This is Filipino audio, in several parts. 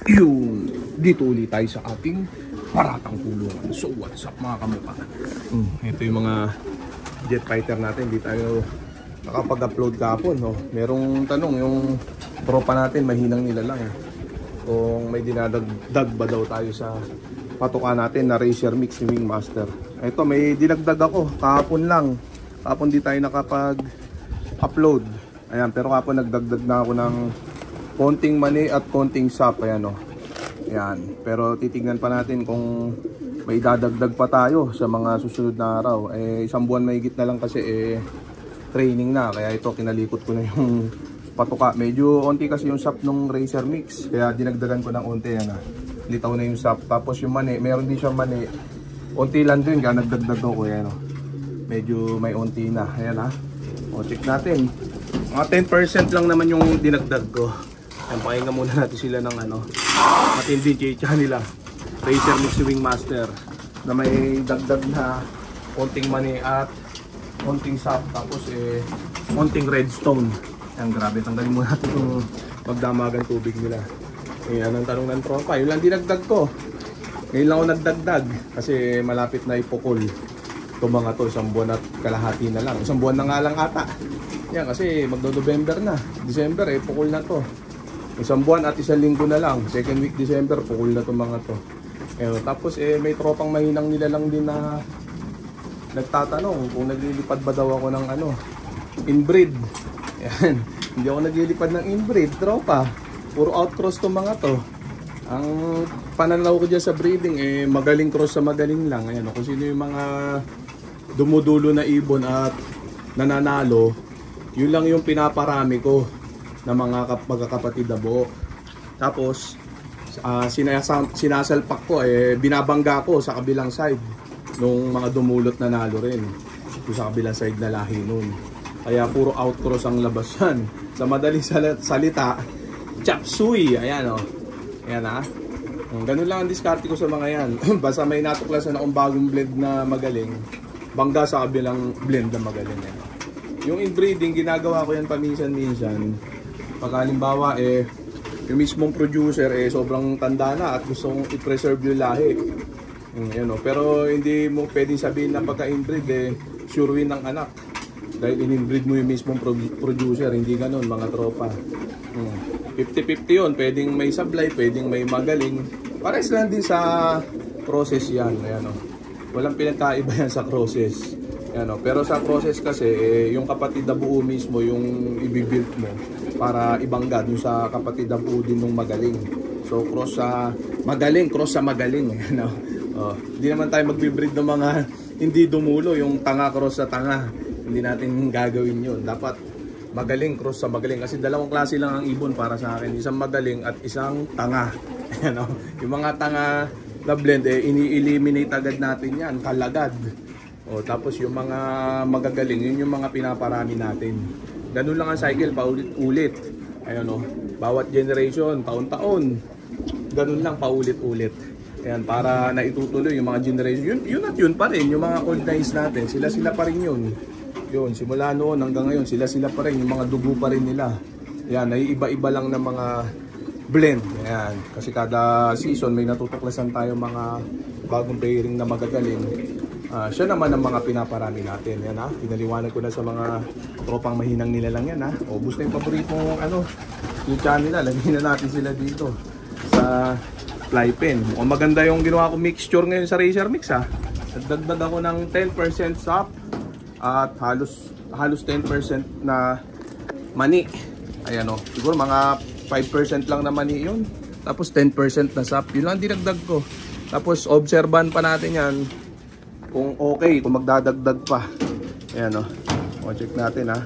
Yun, dito ulit tayo sa ating paratang kulungan. So what's up mga kamukha? Ito yung mga jet fighter natin. Hindi tayo nakapag-upload kahapon. No? Merong tanong, yung tropa natin mahinang nila lang. Kung may dinadagdag ba daw tayo sa patuka natin na Racer Mix ni Wingmaster. Ito, may dinagdag ako kahapon lang. Kahapon di tayo nakapag-upload. Ayan, pero kahapon nagdagdag na ako ng konting mani at konting sap. Ayan o. Ayan. Pero titignan pa natin kung may dadagdag pa tayo sa mga susunod na araw. Isang buwan mahigit na lang kasi training na. Kaya ito, kinalikot ko na yung patuka. Medyo onti kasi yung sap nung Racer Mix. Kaya dinagdagan ko ng onti. Yan litaw na yung sap. Tapos yung mani, meron din siyang mani. Onti lang din. Kaya nagdagdag ko. Ayan o. Medyo may onti na. Ayan ha. O, check natin. Mga 10% lang naman yung dinagdag ko. Ayan, pakinggan muna natin sila ng matinding chicha nila. Racer Mix Wingmaster na may dagdag na konting mani at konting sap. Tapos konting redstone. Ayan, grabe. Tanggalin muna natin itong magdamagan tubig nila. Ayan ang tanong ng tropa. Yun lang dinagdag ko. Ngayon lang ako nagdagdag. Kasi malapit na ipukol. Ito mga to, isang buwan at kalahati na lang. Isang buwan na nga lang ata. Yan, kasi magdo-November na. December, pukol na to. Isang buwan at isang linggo na lang. Second week December, pukol na to mga to. Tapos may tropang mahinang nila lang din na nagtatanong kung naglilipad ba daw ako ng inbreed. Yan. Hindi ako naglilipad ng inbreed, tropa. Puro outcross to mga to. Ang pananaw ko dyan sa breeding, magaling cross sa magaling lang. Ayan, kung sino yung mga dumudulo na ibon at nananalo, yun lang yung pinaparami ko na mga magkakapatid na buo. Tapos sinasalpak ko, binabangga ko sa kabilang side nung mga dumulot na nalo rin. Yung sa kabilang side na lahi nun. Kaya puro outcross ang labas yan. Sa madaling salita, chop suey. Ayan o. Ayan ha. Ganun lang ang diskarte ko sa mga yan. Basta may natuklasan akong bagong blend na magaling, bangga sa kabilang blend na magaling. Yung inbreeding, ginagawa ko yan paminsan-minsan. Pag halimbawa, yung mismong producer, sobrang tanda na at gusto kong i-preserve yung lahi. Pero hindi mo pwedeng sabihin na pagka-inbreed, sure win ng anak. Dahil in-inbreed mo yung mismong producer, hindi ganun mga tropa. 50-50 yun, pwedeng may sablay, pwedeng may magaling. Pares lang din sa process yan. Ayan, walang pinagkaiba yan sa process. Ayan, pero sa process kasi, yung kapatid na buo mismo yung i-build mo para ibangga yung sa kapatid na buo din ng magaling. So cross sa magaling, cross sa magaling. Hindi naman tayo magbe-breed ng mga hindi dumulo, yung tanga cross sa tanga. Hindi natin gagawin yun. Dapat magaling cross sa magaling. Kasi dalawang klase lang ang ibon para sa akin. Isang magaling at isang tanga. Yung mga tanga na blend, ini-eliminate agad natin yan. Kalagad. Tapos yung mga magagaling, yun yung mga pinaparami natin. Ganun lang ang cycle, paulit-ulit. Bawat generation, taon-taon. Ganun lang, paulit-ulit. Ayan, para naitutuloy yung mga generation. Yun at yun pa rin. Yung mga old guys natin, sila pa rin yun. Yun, simula noon hanggang ngayon, sila pa rin. Yung mga dugo pa rin nila. Ayan, naiiba-iba lang ng mga blend. Ayan, kasi kada season may natutuklasan tayo mga bagong pairing na magagaling. Siya naman ang mga pinaparami natin. Yan ha, pinaliwanag ko na sa mga tropang mahinang nila lang yan ha. Ubus na yung paboritong yung channel nila. Lagyan na natin sila dito sa fly pen. Mukhang maganda yung ginawa ko mixture ngayon sa Racer Mix ha. Nagdagdag ako ng 10% sap at halos 10% na mani. Ayan o, siguro mga 5% lang na mani yun. Tapos 10% na sap. Yun lang dinagdag ko. Tapos obserban pa natin yan kung okay, kung magdadagdag pa. Ayan o, check natin ha.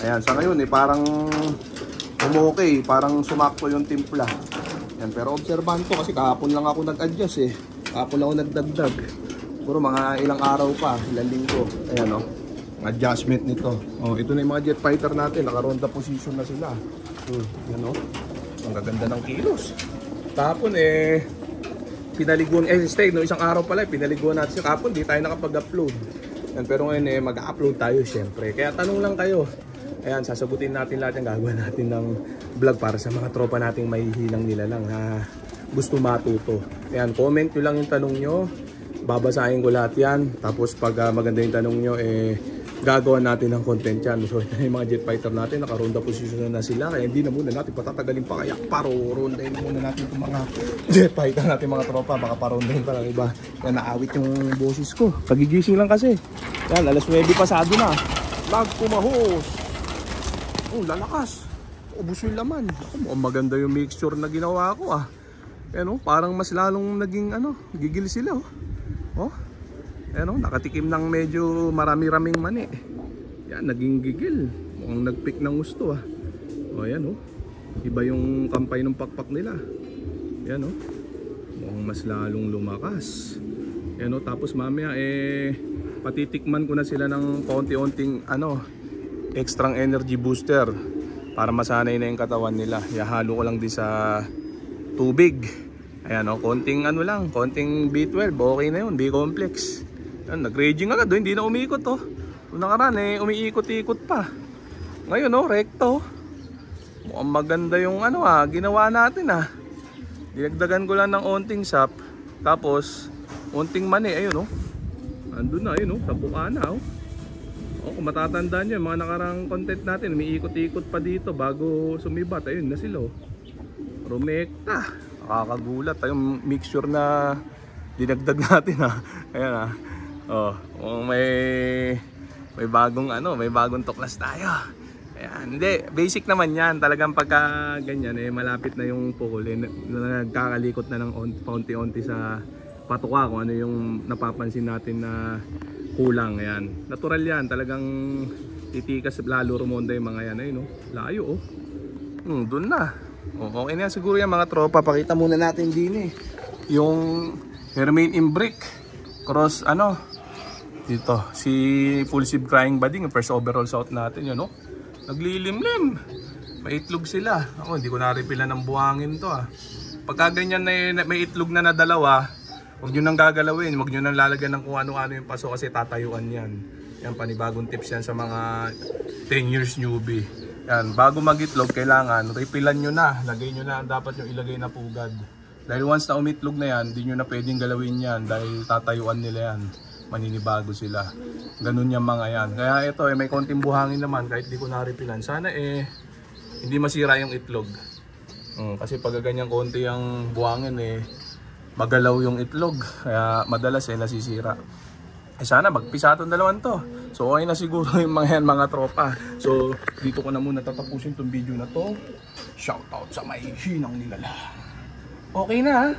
Ayan, sa ngayon parang okay, parang sumakto yung timpla. Ayan, pero obserban ko kasi kahapon lang ako nag-adjust kahapon lang ako nagdagdag. Siguro mga ilang araw pa, ilang linggo. Ayan adjustment nito. Ito na yung mga jet fighter natin, naka-ronda position na sila. Yan ang gaganda ng kilos. Tapon pinaliguan, no, isang araw pala, pinaliguan natin siya. Kapon, di tayo nakapag-upload. Pero ngayon mag-upload tayo syempre. Kaya tanong lang kayo, Ayan, sasagutin natin lahat yung gagawin natin ng vlog para sa mga tropa nating may hinang nila lang na gusto matuto. Ayan, comment nyo lang yung tanong nyo. Babasahin ko lahat yan. Tapos pag maganda yung tanong nyo, gagawa natin ng content yan. So ito yung mga jet fighter natin, naka-ronda position na sila. Kaya hindi na muna natin patatagalin pa, kaya paro-rondahin muna natin itong mga jet fighter natin mga tropa. Baka parondahin pa lang iba. Yan, naawit yung boses ko. Kagigising lang kasi. Yan, alas 9 pasado na. Lag kumahos. Oh, lalakas. Ubus yung laman. Mukhang maganda yung mixture na ginawa ko ah. Yan, parang mas lalong naging gigil sila oh. Oh. Ayan, nakatikim ng medyo marami-raming mani. Yan, naging gigil. Mukhang nagpick ng gusto ah. O yan iba yung kampay ng pakpak nila. Yan mukhang mas lalong lumakas. Yan tapos mamaya patitikman ko na sila ng paunti-unting extra energy booster para masanay na yung katawan nila. Ihalo ko lang din sa tubig. Ayan konting konting B12, okay na yun, B-complex. Nag-raging agad hindi na umiikot Kung nakaraan umiikot-ikot pa. Ngayon rekto. Mukhang maganda yung ginawa natin Dinagdagan ko lang ng onting sap. Tapos onting mani, ayun andun na, ayun sa buka na kung matatandaan nyo, mga nakarang content natin, umiikot-ikot pa dito bago sumibat. Ayun na sila rumekta. Nakakagulat yung mixture na dinagdag natin Ayan may bagong may bagong tuklas tayo. Ayan, hindi, basic naman yan. Talagang pagka ganyan malapit na yung pukul, nagkakalikot na ng paunti-unti sa patuka kung ano yung napapansin natin na kulang. Ayan, natural yan, talagang titikas lalo rumonda yung mga yan. Ayun layo dun na. Okay na yan siguro yan mga tropa. Pakita muna natin din yung Hermain Imbrick cross dito si Impulsive Crying Bading, yung first overall shot natin yun naglilimlim, may itlog sila. Ako hindi ko na-refilan ng buhangin to pagka ganyan na may itlog na dalawa, huwag nyo nang gagalawin, huwag nyo nang lalagyan ng kung ano-ano yung paso kasi tatayuan yan. Yan, panibagong tips yan sa mga 10 years newbie. Yan, bago mag-itlog kailangan refilan nyo na, lagay nyo na ang dapat nyo ilagay na pugad. Dahil once na umitlog na yan, hindi nyo na pwedeng galawin yan dahil tatayuan nila yan. Maninibago sila. Ganun yung mga yan. Kaya ito may konting buhangin naman kahit di ko na-refilan. Sana hindi masira yung itlog. Kasi pag ganyan konti ang buhangin magalaw yung itlog. Kaya madalas nasisira. Sana magpisa itong dalawan to. So okay na siguro yung mga tropa. So dito ko na muna tatapusin itong video na to. Shoutout sa may hinang nilalang. Okay na